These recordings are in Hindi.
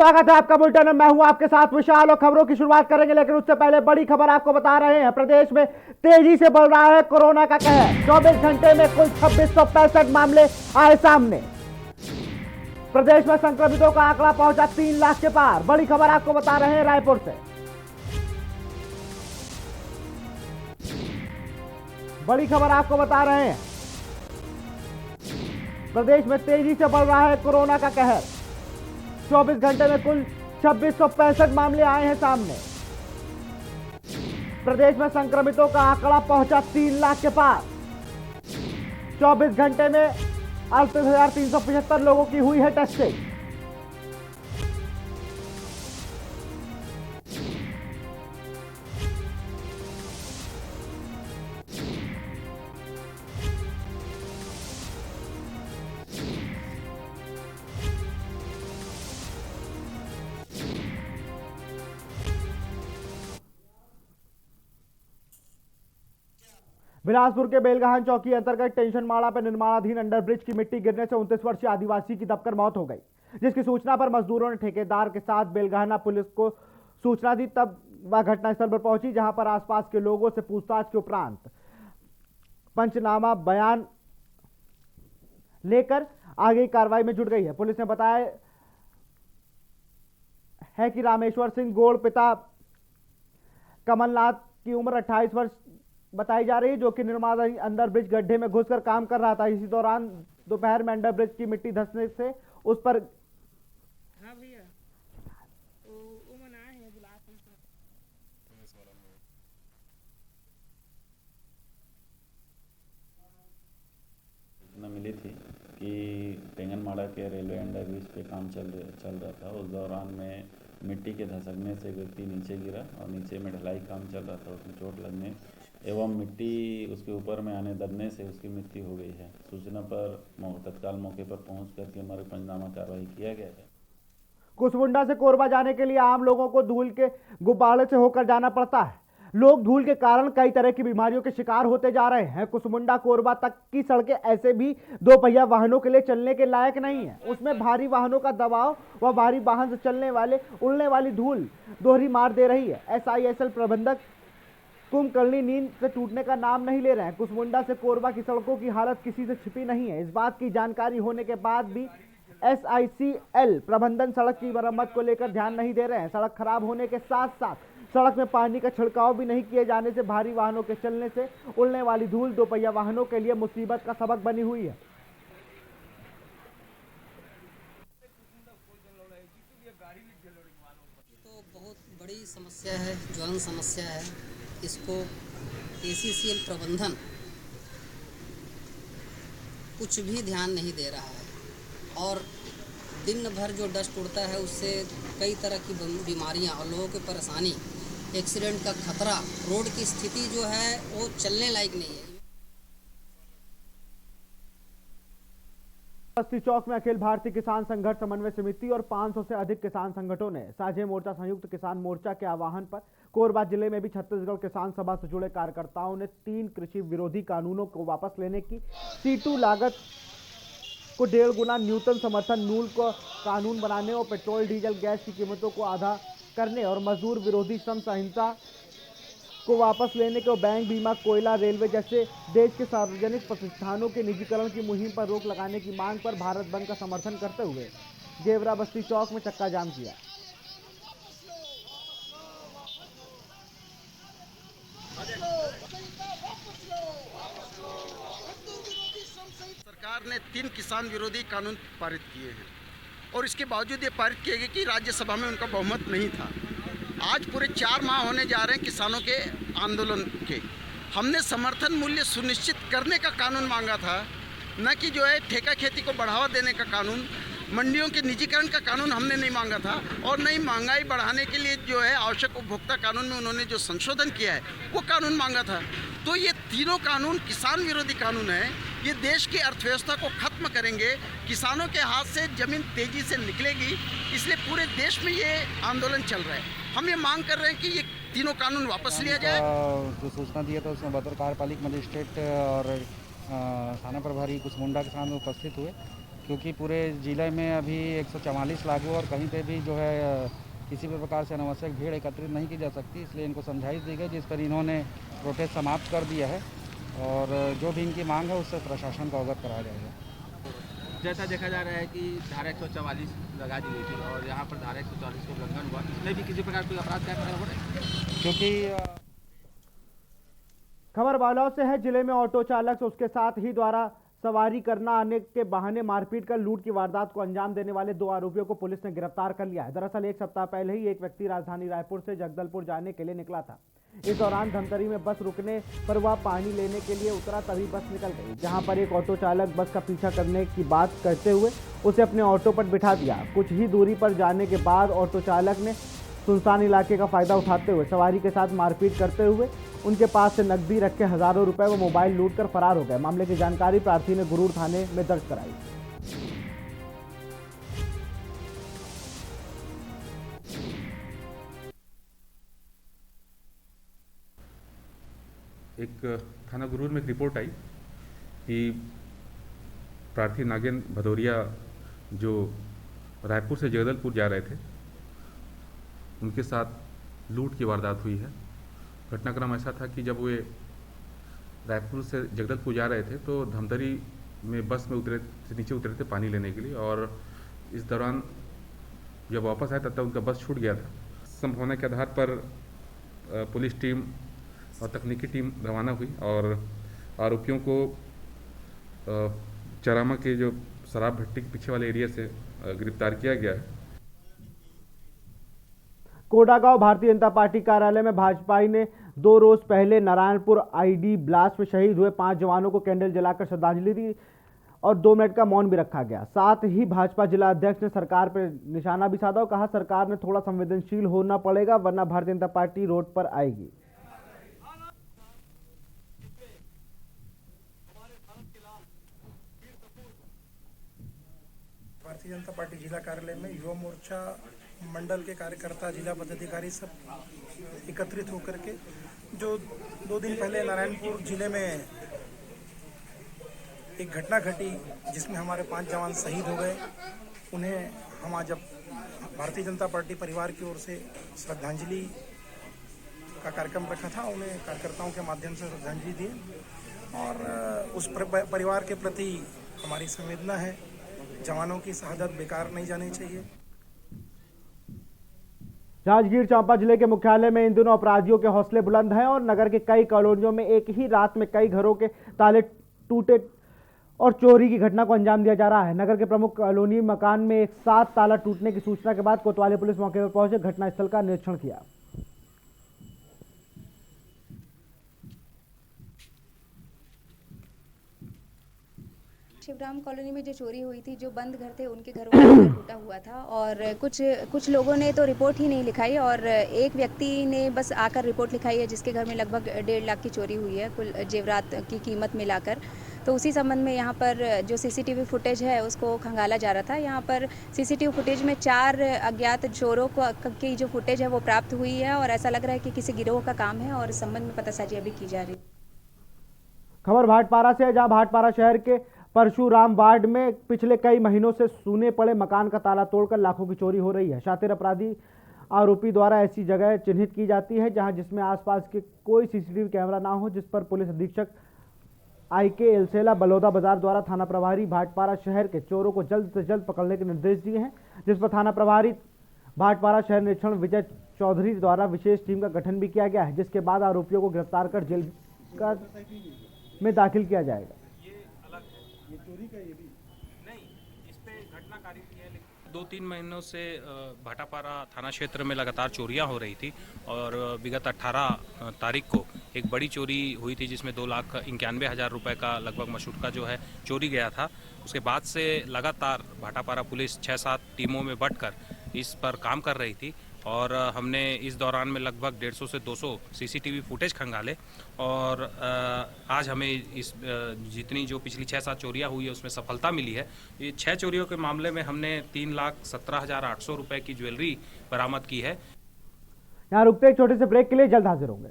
स्वागत है आपका बुलेटिन में। मैं हूं आपके साथ विशाल और खबरों की शुरुआत करेंगे, लेकिन उससे पहले बड़ी खबर आपको बता रहे हैं। प्रदेश में तेजी से बढ़ रहा है कोरोना का कहर। 24 घंटे में कुल 2665 मामले आए सामने। प्रदेश में संक्रमितों का आंकड़ा पहुंचा 3 लाख के पार। बड़ी खबर आपको बता रहे हैं रायपुर से। बड़ी खबर आपको बता रहे हैं, प्रदेश में तेजी से बढ़ रहा है कोरोना का कहर। 24 घंटे में कुल 2665 मामले आए हैं सामने। प्रदेश में संक्रमितों का आंकड़ा पहुंचा 3 लाख के पार। 24 घंटे में 38,375 लोगों की हुई है टेस्टिंग। बिलासपुर के बेलगाहन चौकी अंतर्गत टेंशन माड़ा पर निर्माणाधीन अंडरब्रिज की मिट्टी गिरने से 29 वर्षीय आदिवासी की दबकर मौत हो गई, जिसकी सूचना पर मजदूरों ने ठेकेदार के साथ बेलगाहना पुलिस को सूचना दी। तब वह घटनास्थल पर पहुंची, जहां पर आसपास के लोगों से पूछताछ के उपरांत पंचनामा बयान लेकर आगे की कार्रवाई में जुट गई है। पुलिस ने बताया है कि रामेश्वर सिंह गोड़ पिता कमलनाथ की उम्र 28 वर्ष बताई जा रही है, जो कि निर्माण अंडर ब्रिज गड्ढे में घुसकर काम कर रहा था। इसी दौरान दोपहर में अंडर ब्रिज की मिट्टी धंसने से उस पर भैया वो मना है बिलासपुर सूचना मिली थी कि टेंगनमाड़ा के रेलवे अंडर ब्रिज पे काम चल रहा था। उस दौरान में मिट्टी के धसकने से व्यक्ति नीचे गिरा और नीचे में ढलाई काम चल रहा था। उसमें चोट लगने एवं मिट्टी उसके ऊपर में आने दबने से उसकी मृत्यु हो गई है। सूचना पर तत्काल मौके पर पहुंच करके हमारे पंचनामा कार्रवाई किया गया है। कुसमुंडा से कोरबा जाने के लिए आम लोगों को धूल के गुब्बारे से होकर जाना पड़ता है। लोग धूल के कारण कई तरह की बीमारियों के शिकार होते जा रहे हैं। कुसमुंडा कोरबा तक की सड़कें ऐसे भी 2 पहिया वाहनों के लिए चलने के लायक नहीं है। उसमें भारी वाहनों का दबाव व भारी वाहन से चलने वाले उड़ने वाली धूल दोहरी मार दे रही है। SISL प्रबंधक कुंभकर्णी नींद से टूटने का नाम नहीं ले रहे हैं। कुसमुंडा से कोरबा की सड़कों की हालत किसी से छिपी नहीं है। इस बात की जानकारी होने के बाद भी SICL प्रबंधन सड़क की मरम्मत को लेकर ध्यान नहीं दे रहे हैं। सड़क खराब होने के साथ साथ सड़क में पानी का छिड़काव भी नहीं किए जाने से भारी वाहनों के चलने से उड़ने वाली धूल 2 पहिया वाहनों के लिए मुसीबत का सबक बनी हुई है। तो बहुत बड़ी समस्या है, ज्वलन समस्या है। इसको ACCL प्रबंधन कुछ भी ध्यान नहीं दे रहा है और दिन भर जो डस्ट उड़ता है उससे कई तरह की बीमारियां और लोगों की परेशानी, एक्सीडेंट का खतरा, रोड की स्थिति जो है वो चलने लायक नहीं है। बस्ती चौक में अखिल भारतीय किसान संघर्ष समन्वय समिति और 500 से अधिक किसान संगठनों ने साझे मोर्चा संयुक्त किसान मोर्चा के आह्वान पर कोरबा जिले में भी छत्तीसगढ़ किसान सभा से जुड़े कार्यकर्ताओं ने 3 कृषि विरोधी कानूनों को वापस लेने की, C2 लागत को 1.5 गुना न्यूनतम समर्थन मूल्य को कानून बनाने और पेट्रोल डीजल गैस की कीमतों को आधा करने और मजदूर विरोधी श्रम संहिता को वापस लेने को, बैंक, बीमा, कोयला, रेलवे जैसे देश के सार्वजनिक प्रतिष्ठानों के निजीकरण की मुहिम पर रोक लगाने की मांग पर भारत बंद का समर्थन करते हुए जेवरा बस्ती चौक में चक्का जाम किया। सरकार ने 3 किसान विरोधी कानून पारित किए हैं और इसके बावजूद ये पारित किए गए कि राज्यसभा में उनका बहुमत नहीं था। आज पूरे 4 माह होने जा रहे हैं किसानों के आंदोलन के। हमने समर्थन मूल्य सुनिश्चित करने का कानून मांगा था, न कि जो है ठेका खेती को बढ़ावा देने का कानून, मंडियों के निजीकरण का कानून हमने नहीं मांगा था और नहीं महंगाई बढ़ाने के लिए जो है आवश्यक उपभोक्ता कानून में उन्होंने जो संशोधन किया है वो कानून मांगा था। तो ये तीनों कानून किसान विरोधी कानून है। ये देश की अर्थव्यवस्था को खत्म करेंगे, किसानों के हाथ से जमीन तेजी से निकलेगी, इसलिए पूरे देश में ये आंदोलन चल रहा है। हम ये मांग कर रहे हैं कि ये तीनों कानून वापस लिया जाए। जो सूचना दिया था उसमें बतौर कार्यपालिक मजिस्ट्रेट और थाना प्रभारी कुसमुंडा के सामने उपस्थित हुए क्योंकि पूरे ज़िले में अभी 144 लागू और कहीं पे भी जो है किसी भी प्रकार से अनावश्यक भीड़ एकत्रित नहीं की जा सकती, इसलिए इनको समझाइश दी गई, जिस पर इन्होंने प्रोटेस्ट समाप्त कर दिया है और जो भी इनकी मांग है उससे प्रशासन को अवगत कराया जाएगा। जैसा देखा जा रहा है कि धारा 144 लगा दी गई थी और यहाँ पर धारा 144 का उल्लंघन हुआ, इसमें भी किसी प्रकार कोई अपराध का हो रहा है? क्योंकि खबर बालाव से है। जिले में ऑटो चालक से उसके साथ ही द्वारा सवारी करना आने के बहाने मारपीट कर लूट की वारदात को अंजाम देने वाले 2 आरोपियों को पुलिस ने गिरफ्तार कर लिया है। दरअसल 1 सप्ताह पहले ही एक व्यक्ति राजधानी रायपुर से जगदलपुर जाने के लिए निकला था। इस दौरान धमतरी में बस रुकने पर वह पानी लेने के लिए उतरा, तभी बस निकल गई, जहां पर एक ऑटो चालक बस का पीछा करने की बात करते हुए उसे अपने ऑटो पर बिठा दिया। कुछ ही दूरी पर जाने के बाद ऑटो चालक ने सुनसान इलाके का फायदा उठाते हुए सवारी के साथ मारपीट करते हुए उनके पास से नकदी रखे हजारों रुपए व मोबाइल लूट कर फरार हो गए। मामले की जानकारी प्रार्थी ने गुरूर थाने में दर्ज कराई। एक थाना गुरूर में एक रिपोर्ट आई कि प्रार्थी नागेन भदौरिया जो रायपुर से जगदलपुर जा रहे थे, उनके साथ लूट की वारदात हुई है। घटनाक्रम ऐसा था कि जब वे रायपुर से जगदलपुर जा रहे थे तो धमतरी में बस में नीचे उतरे थे पानी लेने के लिए, और इस दौरान जब वापस आए तब तक उनका बस छूट गया था। संभावना के आधार पर पुलिस टीम और तकनीकी टीम रवाना हुई और आरोपियों को चरामा के जो शराब भट्टी के पीछे वाले एरिया से गिरफ्तार किया गया है। कोडागांव भारतीय जनता पार्टी कार्यालय में भाजपाई ने 2 रोज पहले नारायणपुर आईडी ब्लास्ट में शहीद हुए 5 जवानों को कैंडल जलाकर श्रद्धांजलि दी और 2 मिनट का मौन भी रखा गया। साथ ही भाजपा जिला अध्यक्ष ने सरकार पर निशाना भी साधा और कहा, सरकार ने थोड़ा संवेदनशील होना पड़ेगा वरना भारतीय जनता पार्टी रोड पर आएगी। भारतीय जनता पार्टी जिला कार्यालय में युवा मोर्चा मंडल के कार्यकर्ता, जिला पदाधिकारी सब एकत्रित होकर के जो 2 दिन पहले नारायणपुर जिले में एक घटना घटी जिसमें हमारे 5 जवान शहीद हो गए, उन्हें हम आज भारतीय जनता पार्टी परिवार की ओर से श्रद्धांजलि का कार्यक्रम रखा था। उन्हें कार्यकर्ताओं के माध्यम से श्रद्धांजलि दी और उस परिवार के प्रति हमारी संवेदना है। जवानों की शहादत बेकार नहीं जानी चाहिए। जांजगीर चांपा जिले के मुख्यालय में इन दिनों अपराधियों के हौसले बुलंद हैं और नगर के कई कॉलोनियों में एक ही रात में कई घरों के ताले टूटे और चोरी की घटना को अंजाम दिया जा रहा है। नगर के प्रमुख कॉलोनी मकान में एक साथ ताला टूटने की सूचना के बाद कोतवाली पुलिस मौके पर पहुंचे घटनास्थल का निरीक्षण किया। शिवराम कॉलोनी में जो चोरी हुई थी, जो बंद घर थे उनके घरों का ताला टूटा हुआ था और कुछ लोगों ने तो रिपोर्ट ही नहीं लिखाई और एक व्यक्ति ने बस आकर रिपोर्ट लिखाई है जिसके घर में लगभग 1.5 लाख की चोरी हुई है कुल जेवरात की कीमत मिलाकर। तो उसी संबंध में यहाँ पर जो सीसीटीवी फुटेज है उसको खंगाला जा रहा था। यहाँ पर सीसीटीवी फुटेज में 4 अज्ञात चोरों की जो फुटेज है वो प्राप्त हुई है और ऐसा लग रहा है कि किसी गिरोह का काम है और इस संबंध में पतासाजी अभी की जा रही है। खबर भाटपारा से है, जहां भाटपारा शहर के परशुराम वार्ड में पिछले कई महीनों से सूने पड़े मकान का ताला तोड़कर लाखों की चोरी हो रही है। शातिर अपराधी आरोपी द्वारा ऐसी जगह चिन्हित की जाती है जहां जिसमें आसपास के कोई सीसीटीवी कैमरा ना हो, जिस पर पुलिस अधीक्षक IK एलसेला बलौदा बाजार द्वारा थाना प्रभारी भाटपारा शहर के चोरों को जल्द से जल्द पकड़ने के निर्देश दिए हैं, जिस पर थाना प्रभारी भाटपारा शहर निरीक्षण विजय चौधरी द्वारा विशेष टीम का गठन भी किया गया है, जिसके बाद आरोपियों को गिरफ्तार कर जेल में दाखिल किया जाएगा। ये चोरी का ये भी नहीं, इस पे घटना कारित की है। 2-3 महीनों से भाटापारा थाना क्षेत्र में लगातार चोरियां हो रही थी और विगत 18 तारीख को एक बड़ी चोरी हुई थी जिसमें 2,91,000 रुपए का लगभग मशूका जो है चोरी गया था। उसके बाद से लगातार भाटापारा पुलिस 6-7 टीमों में बंटकर इस पर काम कर रही थी और हमने इस दौरान में लगभग 150 से 200 सीसीटीवी फुटेज खंगाले और आज हमें इस जितनी जो पिछली 6-7 चोरियां हुई है उसमें सफलता मिली है। ये 6 चोरियों के मामले में हमने 3,17,800 रुपए की ज्वेलरी बरामद की है। यहाँ रुकते एक छोटे से ब्रेक के लिए, जल्द हाजिर होंगे।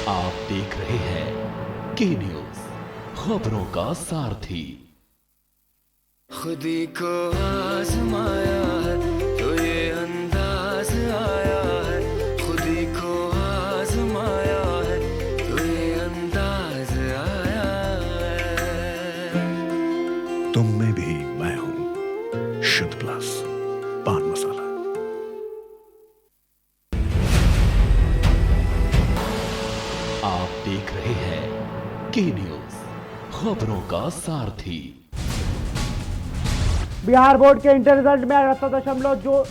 आप देख रहे हैं के न्यूज़, खबरों का सारथी। खुदी को आजमाया है तो ये अंदाज आया है, खुदी को आजमाया है तो ये अंदाज आया है। तुम में भी मैं हूं, शुद्ध प्लस पान मसाला। आप देख रहे हैं के न्यूज, खबरों का सारथी। बिहार बोर्ड के इंटर रिजल्ट में 18.2